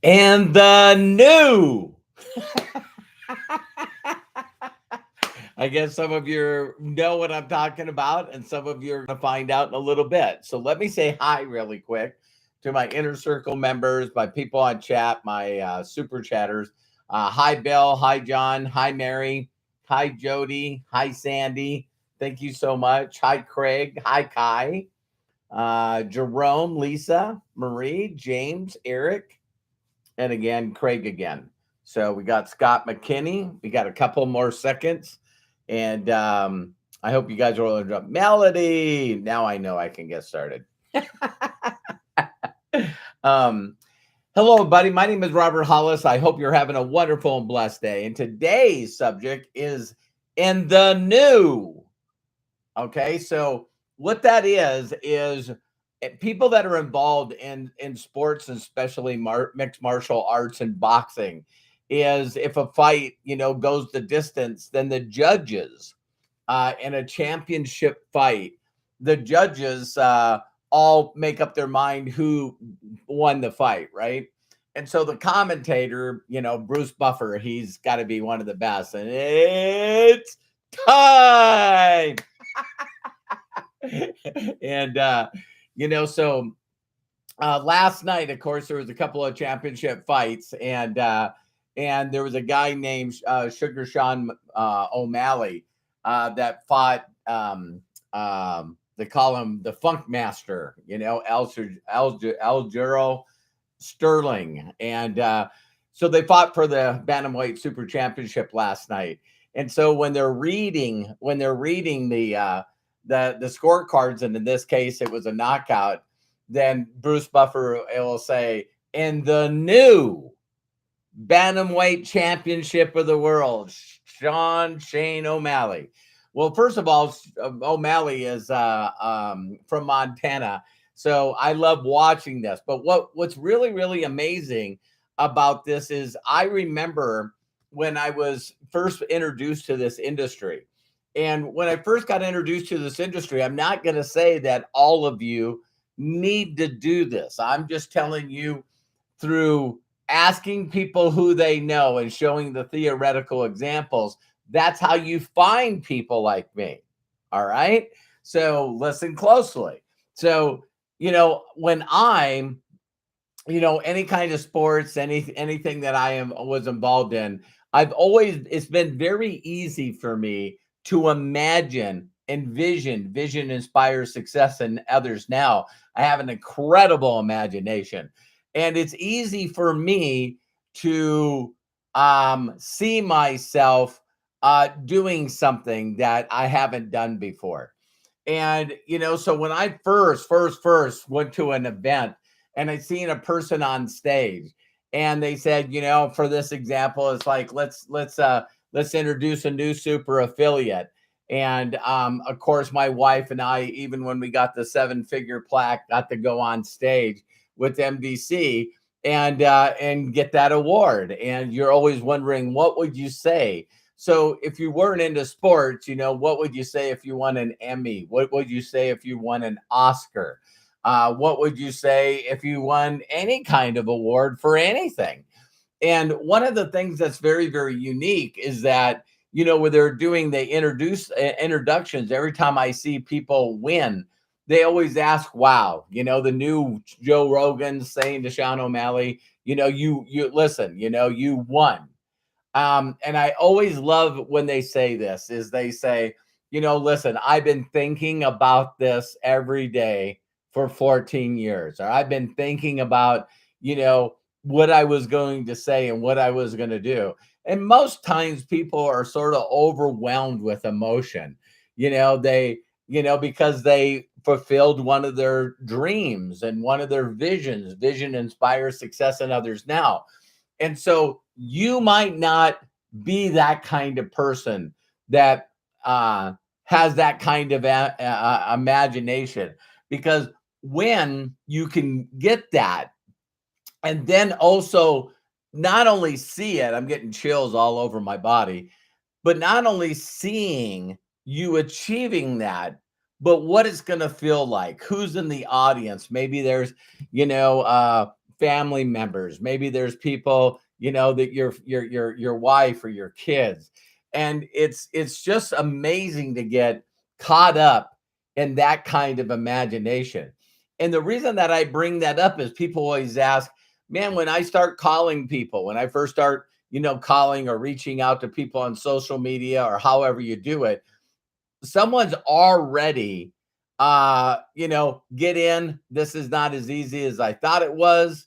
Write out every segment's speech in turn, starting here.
And the new. I guess some of you know what I'm talking about, and some of you are going to find out in a little bit. So let me say hi really quick to my inner circle members, my people on chat, my super chatters. Hi, Bill. Hi, John. Hi, Mary. Hi, Jody. Hi, Sandy. Thank you so much. Hi, Craig. Hi, Kai. Jerome, Lisa, Marie, James, Eric, and again, Craig again. So we got Scott McKinney. We got a couple more seconds. And I hope you guys are all enjoying Melody. Now I know I can get started. um, Hello, buddy. My name is Robert Hollis. I hope you're having a wonderful and blessed day. And today's subject is in the new. Okay, so what that is people that are involved in sports, and especially mixed martial arts and boxing, is if a fight goes the distance, then the judges in a championship fight, the judges all make up their mind who won the fight, right? And so the commentator, Bruce Buffer, he's got to be one of the best. And it's time. And so last night, of course, there was a couple of championship fights, and there was a guy named Sugar Sean O'Malley that fought. They call him the Funk Master, Aljuro Sterling, and so they fought for the bantamweight super championship last night. And so when they're reading the scorecards, and in this case it was a knockout, then Bruce Buffer will say, in the new bantamweight championship of the world, Shane O'Malley. Well, first of all, O'Malley is from Montana, so I love watching this. But what's really, really amazing about this is I remember when I was first introduced to this industry. And when I first got introduced to this industry, I'm not going to say that all of you need to do this. I'm just telling you through asking people who they know and showing the theoretical examples. That's how you find people like me. All right. So listen closely. So, when I'm, any kind of sports, anything that was involved in, it's been very easy for me to imagine, vision inspires success in others. Now I have an incredible imagination, and it's easy for me to see myself doing something that I haven't done before. And so when I first went to an event and I seen a person on stage, and they said, for this example, it's like let's introduce a new super affiliate. And of course, my wife and I, even when we got the 7-figure plaque, got to go on stage with MDC and get that award. And you're always wondering, what would you say? So if you weren't into sports, what would you say if you won an Emmy? What would you say if you won an Oscar? What would you say if you won any kind of award for anything? And one of the things that's very, very unique is that, when they're doing the introductions, every time I see people win, they always ask, wow, the new Joe Rogan saying to Sean O'Malley, you listen, you won. And I always love when they say this, is they say, listen, I've been thinking about this every day for 14 years, or I've been thinking about, what I was going to say and what I was going to do. And most times people are sort of overwhelmed with emotion, because they fulfilled one of their dreams and one of their visions. Vision inspires success in others now. And so you might not be that kind of person that has that kind of imagination, because when you can get that, and then also not only see it, I'm getting chills all over my body, but not only seeing you achieving that, but what it's going to feel like, who's in the audience. Maybe there's, family members. Maybe there's people, that your wife or your kids. And it's just amazing to get caught up in that kind of imagination. And the reason that I bring that up is people always ask, man, when I start calling people, when I first start, calling or reaching out to people on social media or however you do it, someone's already get in. This is not as easy as I thought it was.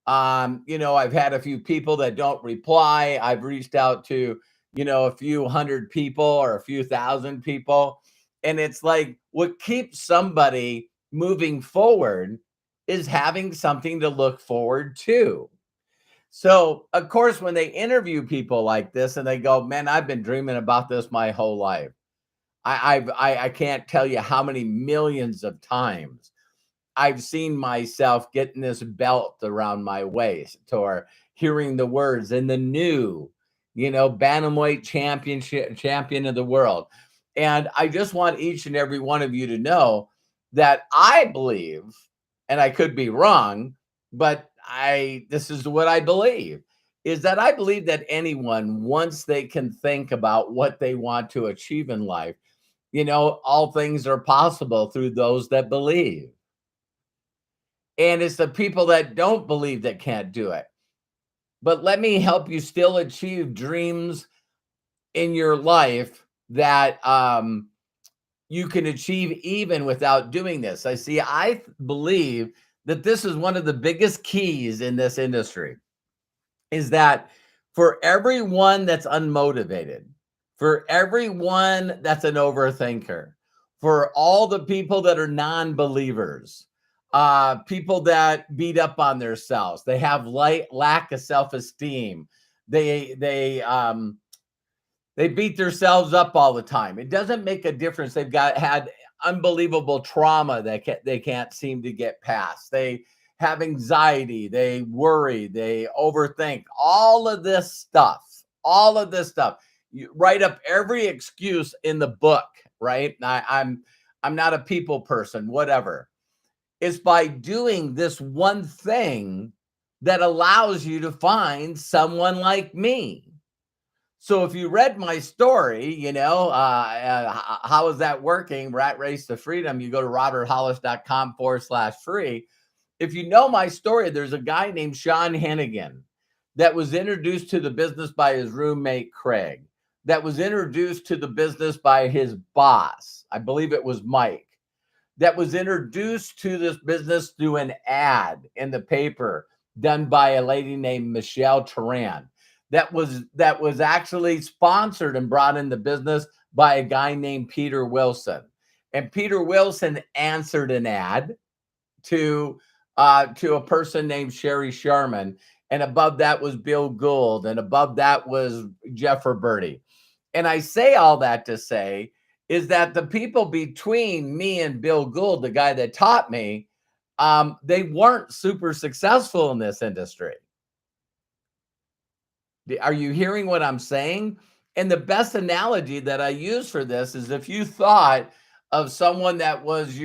I've had a few people that don't reply. I've reached out to, a few hundred people or a few thousand people. And it's like what keeps somebody moving forward is having something to look forward to. So, of course, when they interview people like this and they go, man, I've been dreaming about this my whole life. I can't tell you how many millions of times I've seen myself getting this belt around my waist or hearing the words in the new, bantamweight champion of the world. And I just want each and every one of you to know that I believe, and I could be wrong, but this is what I believe, is that I believe that anyone, once they can think about what they want to achieve in life, all things are possible through those that believe. And it's the people that don't believe that can't do it. But let me help you still achieve dreams in your life that you can achieve even without doing this. I believe that this is one of the biggest keys in this industry, is that for everyone that's unmotivated, for everyone that's an overthinker, for all the people that are non-believers, people that beat up on themselves, they have lack of self-esteem, they beat themselves up all the time. It doesn't make a difference. They've had unbelievable trauma that they can't seem to get past. They have anxiety, they worry, they overthink, all of this stuff. You write up every excuse in the book, right? I'm not a people person, whatever. It's by doing this one thing that allows you to find someone like me. So if you read my story, how is that working? Rat Race to Freedom. You go to roberthollis.com/free. If you know my story, there's a guy named Sean Hennigan that was introduced to the business by his roommate, Craig, that was introduced to the business by his boss. I believe it was Mike, that was introduced to this business through an ad in the paper done by a lady named Michelle Turan. That was actually sponsored and brought in the business by a guy named Peter Wilson. And Peter Wilson answered an ad to a person named Sherry Sharman. And above that was Bill Gould. And above that was Jeff Roberti. And I say all that to say is that the people between me and Bill Gould, the guy that taught me, they weren't super successful in this industry. Are you hearing what I'm saying? And the best analogy that I use for this is if you thought of someone that was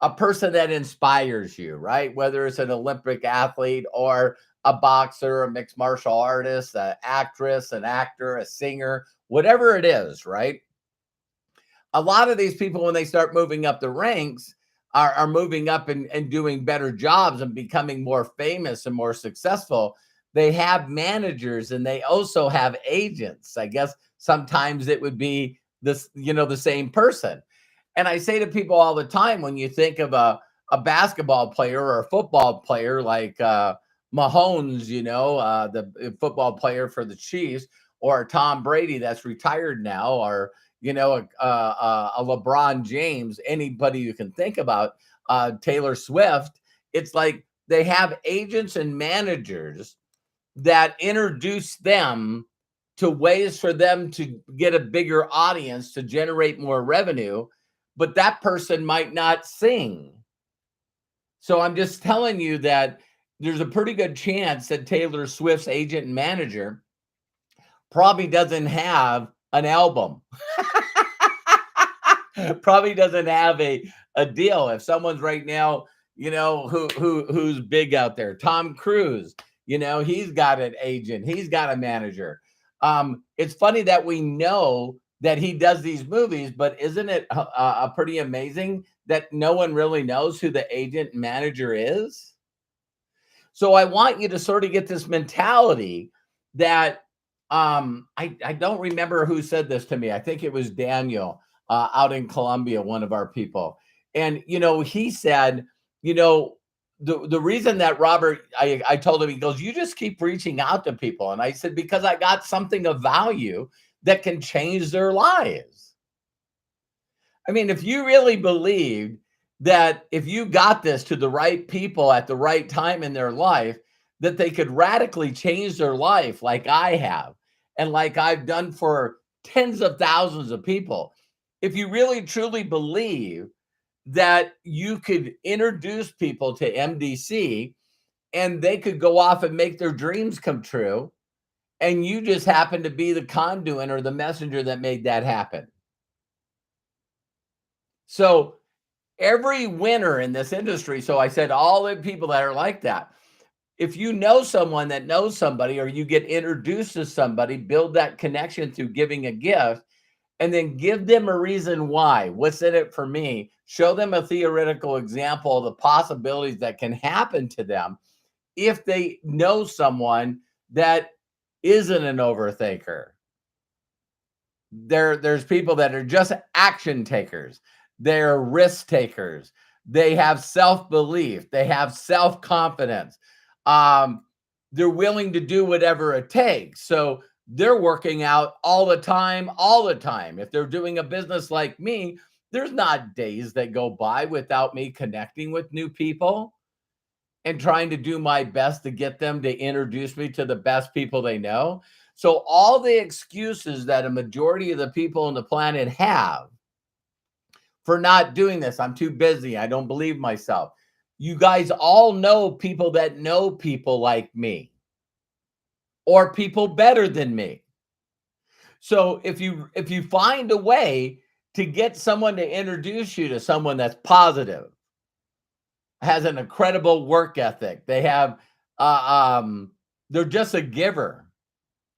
a person that inspires you, right? Whether it's an Olympic athlete or a boxer, a mixed martial artist, an actress, an actor, a singer, whatever it is, right? A lot of these people, when they start moving up the ranks, are moving up and doing better jobs and becoming more famous and more successful. They have managers and they also have agents. I guess sometimes it would be this, the same person. And I say to people all the time, when you think of a basketball player or a football player like Mahomes, the football player for the Chiefs, or Tom Brady that's retired now, or a LeBron James, anybody you can think about, Taylor Swift. It's like they have agents and managers that introduce them to ways for them to get a bigger audience, to generate more revenue, but that person might not sing. So I'm just telling you that there's a pretty good chance that Taylor Swift's agent and manager probably doesn't have an album. Probably doesn't have a deal. If someone's right now, who's big out there. Tom Cruise, he's got an agent, he's got a manager. It's funny that we know that he does these movies, but isn't it pretty amazing that no one really knows who the agent and manager is? So I want you to sort of get this mentality that I don't remember who said this to me. I think it was Daniel out in Colombia, one of our people. And, he said, the reason that Robert, I told him, he goes, you just keep reaching out to people. And I said, because I got something of value that can change their lives. I mean, if you really believed that if you got this to the right people at the right time in their life, that they could radically change their life like I have and like I've done for tens of thousands of people. If you really truly believe that you could introduce people to MDC and they could go off and make their dreams come true, and you just happen to be the conduit or the messenger that made that happen. So every winner in this industry, so I said all the people that are like that, if you know someone that knows somebody or you get introduced to somebody, build that connection through giving a gift, and then give them a reason why. What's in it for me? Show them a theoretical example of the possibilities that can happen to them if they know someone that isn't an overthinker. There's people that are just action takers. They're risk takers. They have self-belief. They have self-confidence. They're willing to do whatever it takes. So they're working out all the time. If they're doing a business like me, there's not days that go by without me connecting with new people and trying to do my best to get them to introduce me to the best people they know. So all the excuses that a majority of the people on the planet have for not doing this, I'm too busy, I don't believe myself. You guys all know people that know people like me or people better than me. So if you find a way to get someone to introduce you to someone that's positive, has an incredible work ethic, they have they're just a giver.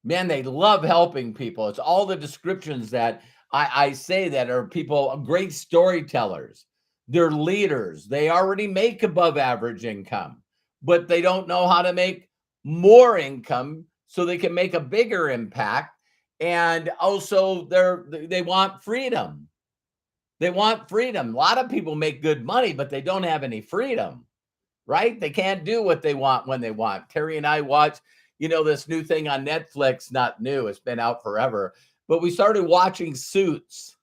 Man, they love helping people. It's all the descriptions that I say that are people, great storytellers. They're leaders. They already make above average income, but they don't know how to make more income so they can make a bigger impact. And also they want freedom. They want freedom. A lot of people make good money, but they don't have any freedom, right? They can't do what they want when they want. Terry and I watch, this new thing on Netflix, not new, it's been out forever, but we started watching Suits,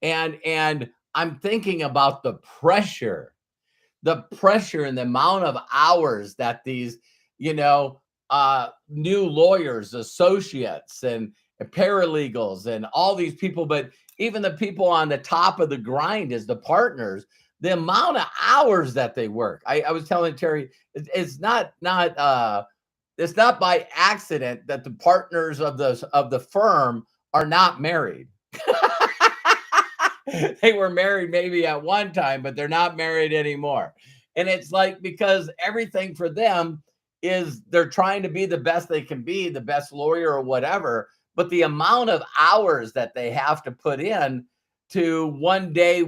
and I'm thinking about the pressure and the amount of hours that these, new lawyers, associates, and paralegals, and all these people, but even the people on the top of the grind as the partners, the amount of hours that they work. I was telling Terry, it's not by accident that the partners of the firm are not married. They were married maybe at one time, but they're not married anymore. And it's like, because everything for them is they're trying to be the best they can be, the best lawyer or whatever. But the amount of hours that they have to put in to one day,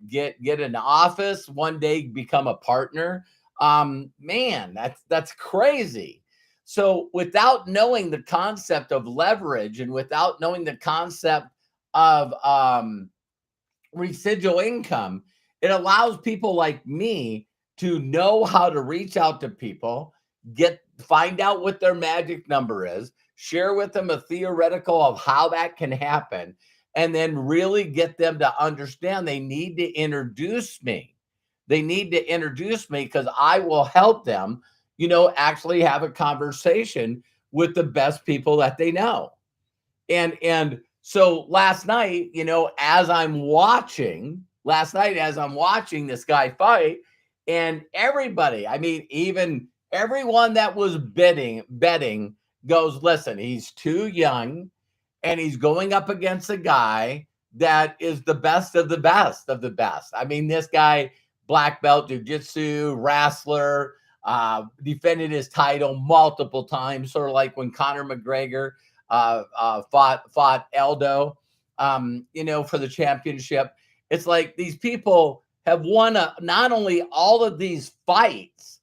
get an office, one day become a partner. Man, that's crazy. So without knowing the concept of leverage and without knowing the concept of residual income, it allows people like me to know how to reach out to people, find out what their magic number is, share with them a theoretical of how that can happen, and then really get them to understand they need to introduce me. They need to introduce me because I will help them, actually have a conversation with the best people that they know. And so last night, as I'm watching this guy fight, and everybody, I mean, even everyone that was betting goes, listen, he's too young and he's going up against a guy that is the best of the best of the best. I mean, this guy black belt jiu-jitsu, wrestler, defended his title multiple times, sort of like when Conor McGregor fought Aldo, for the championship. It's like these people have won not only all of these fights,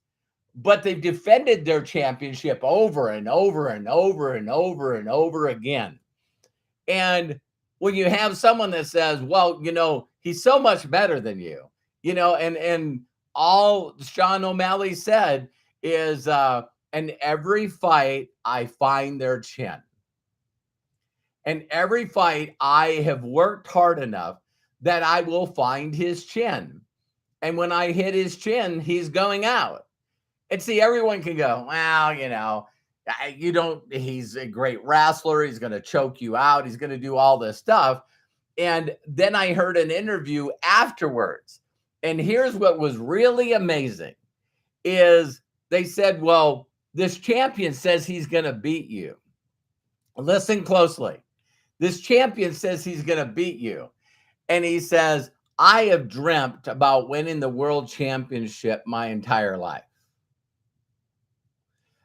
but they've defended their championship over and over and over and over and over again. And when you have someone that says, well, he's so much better than you, and all Sean O'Malley said is, in every fight, I find their chin. And every fight, I have worked hard enough that I will find his chin. And when I hit his chin, he's going out. And see, everyone can go, well, he's a great wrestler. He's going to choke you out. He's going to do all this stuff. And then I heard an interview afterwards. And here's what was really amazing is they said, well, this champion says he's going to beat you. Listen closely. This champion says he's going to beat you. And he says, I have dreamt about winning the world championship my entire life.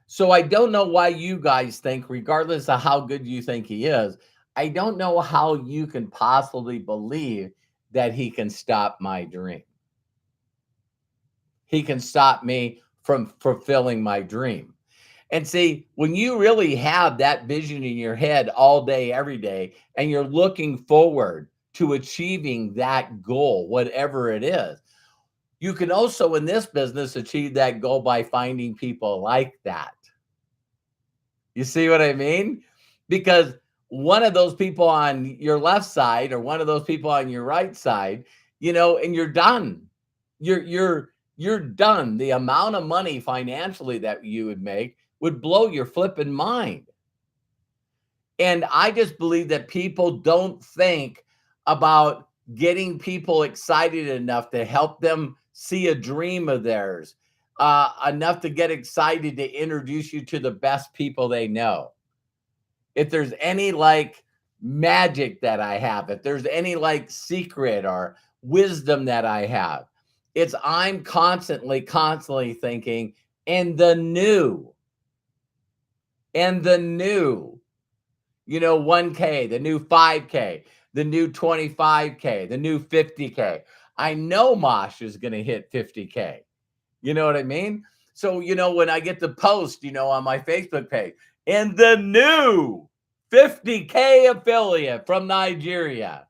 So I don't know why you guys think, regardless of how good you think he is, I don't know how you can possibly believe that he can stop my dream. He can stop me from fulfilling my dream. And see, when you really have that vision in your head all day, every day, and you're looking forward to achieving that goal, whatever it is, you can also in this business achieve that goal by finding people like that. You see what I mean? Because one of those people on your left side or one of those people on your right side, and you're done. You're done. The amount of money financially that you would make would blow your flipping mind. And I just believe that people don't think about getting people excited enough to help them see a dream of theirs, enough to get excited to introduce you to the best people they know. If there's any magic that I have, if there's any secret or wisdom that I have, it's I'm constantly thinking in the new. And the new, 1K, the new 5K, the new 25K, the new 50K. I know Mosh is going to hit 50K. You know what I mean? So, when I get the post, on my Facebook page, and the new 50K affiliate from Nigeria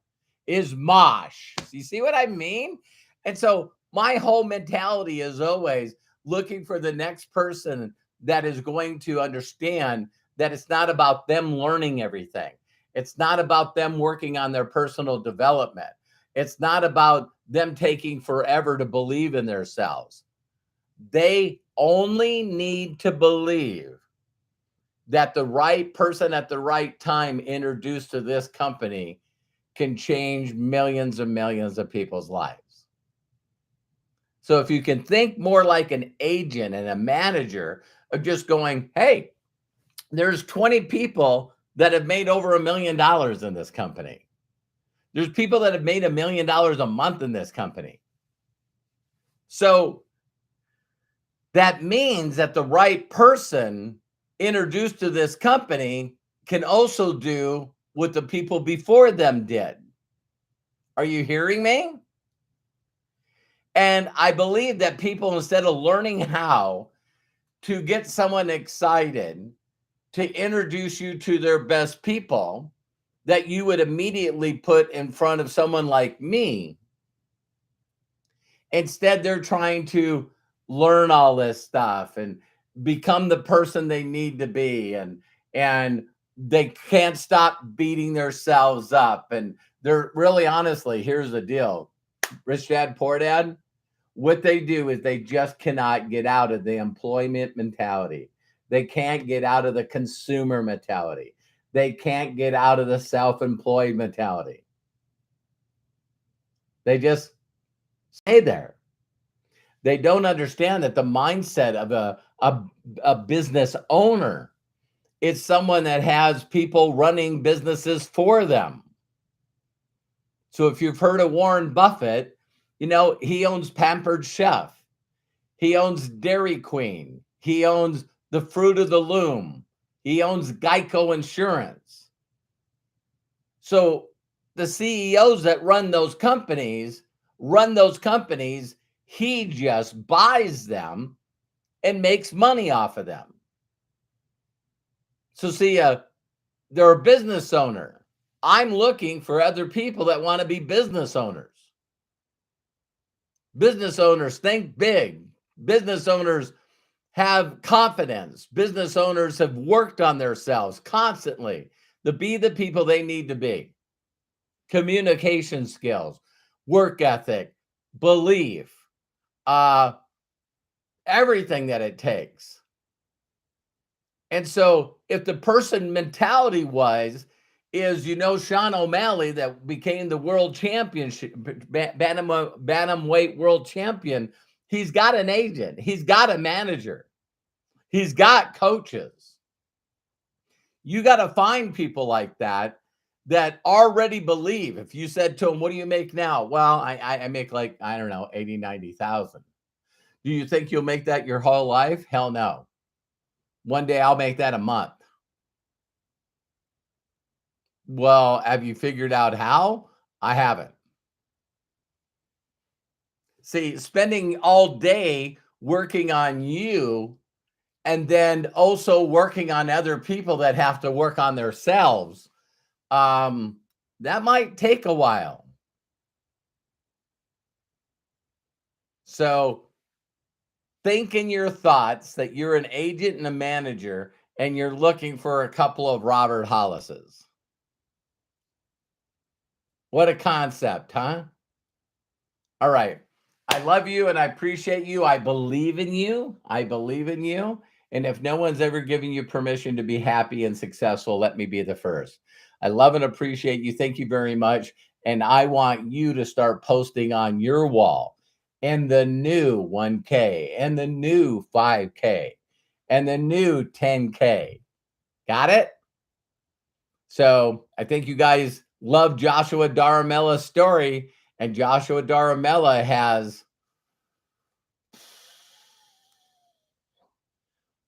is Mosh. You see what I mean? And so my whole mentality is always looking for the next person that is going to understand that it's not about them learning everything. It's not about them working on their personal development. It's not about them taking forever to believe in themselves. They only need to believe that the right person at the right time introduced to this company can change millions and millions of people's lives. So if you can think more like an agent and a manager of just going, hey, there's 20 people that have made over $1 million in this company. There's people that have made $1 million a month in this company. So that means that the right person introduced to this company can also do what the people before them did. Are you hearing me? And I believe that people, instead of learning how to get someone excited to introduce you to their best people, that you would immediately put in front of someone like me. Instead, they're trying to learn all this stuff and become the person they need to be. And they can't stop beating themselves up. And they're really, honestly, here's the deal. Rich Dad, Poor Dad, what they do is they just cannot get out of the employment mentality. They can't get out of the consumer mentality. They can't get out of the self-employed mentality. They just stay there. They don't understand that the mindset of a business owner is someone that has people running businesses for them. So if you've heard of Warren Buffett, He owns Pampered Chef. He owns Dairy Queen. He owns the Fruit of the Loom. He owns Geico Insurance. So the CEOs that run those companies, he just buys them and makes money off of them. So see, they're a business owner. I'm looking for other people that want to be business owners. Business owners think big. Business owners have confidence. Business owners have worked on themselves constantly to be the people they need to be. Communication skills, work ethic, belief, everything that it takes. And so if the person mentality is Sean O'Malley that became the world championship, bantamweight world champion, he's got an agent, he's got a manager, he's got coaches. You got to find people like that already believe. If you said to them, what do you make now? Well, I make like, I don't know, 80, 90,000. Do you think you'll make that your whole life? Hell no. One day I'll make that a month. Well, have you figured out how? I haven't. See, spending all day working on you and then also working on other people that have to work on themselves, that might take a while. So think in your thoughts that you're an agent and a manager and you're looking for a couple of Robert Hollises. What a concept, huh? All right. I love you and I appreciate you. I believe in you. And if no one's ever given you permission to be happy and successful, let me be the first. I love and appreciate you. Thank you very much. And I want you to start posting on your wall and the new 1K and the new 5K and the new 10K. Got it? So I think you guys love Joshua Daramella's story. And Joshua Daramella has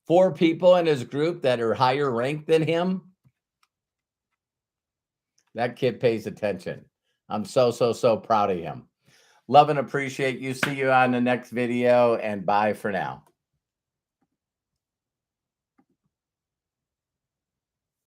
4 people in his group that are higher ranked than him. That kid pays attention. I'm so proud of him. Love and appreciate you. See you on the next video, and bye for now.